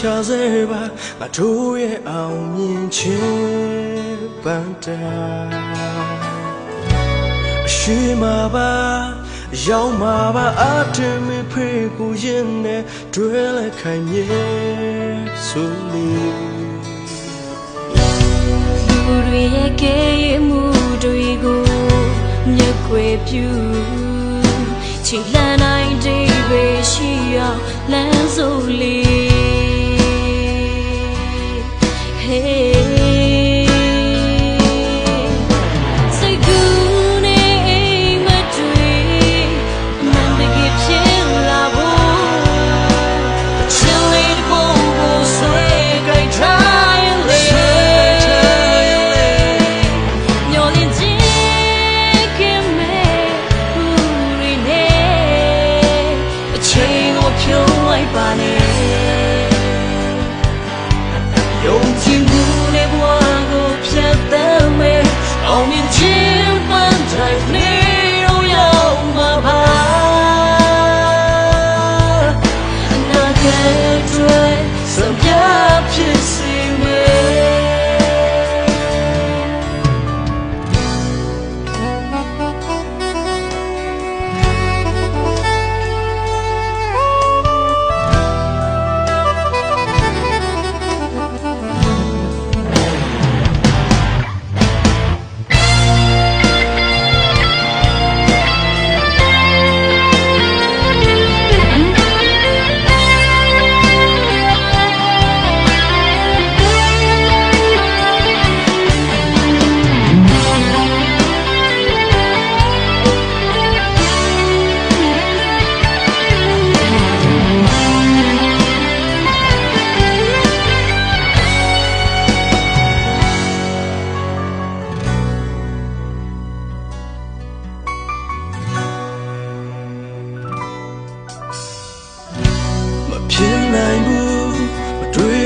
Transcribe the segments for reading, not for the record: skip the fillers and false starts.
ရှာစေပါငါတို့ရဲ့အောင်မြင်ခြင်းပန်းတာအရှိမှာပါရောက်မှာပါအတင်မဖေးကိုရင်နဲ့တွေ့လက်ခိုင်မြဲဆိုလေလူတွေရဲ့ကဲမှုတွေကိုမျက်ွယ်ပြူချီလန်းနိုင်တဲ့ပဲရှိအောင်လမ်းဆိုလေ Hey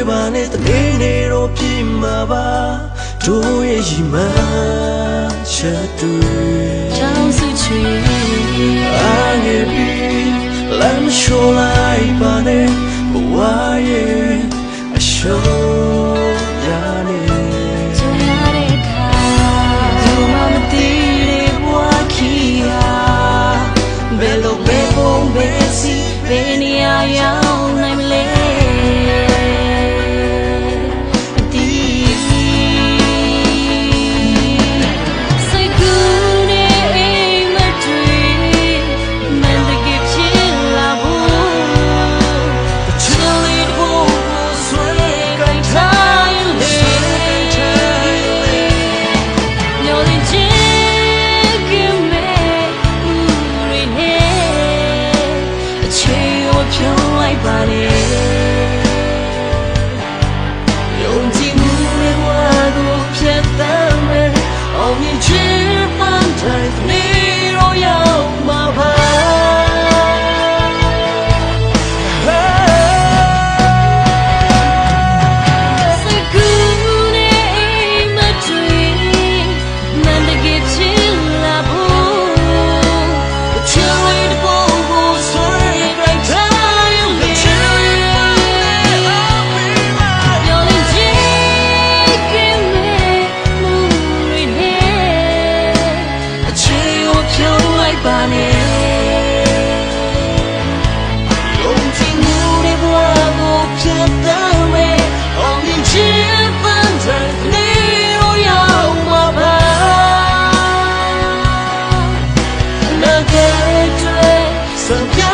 ဘာနဲ့တနေ့နေ့တော့ပြင်မှာပါတို့ရဲ့ရီမချက်တွေတောင်းစုချွေအားငယ်ပြီးလမ်းရှိုးလိုက်ပါနဲ့ဘဝရဲ့အရှုံးရနေကြရတဲ့ခါသူမမသိတဲ့ဘဝခီယာဘယ်လိုပဲပုံပဲစီဘယ်နေရာရောက်နိုင်မလဲSome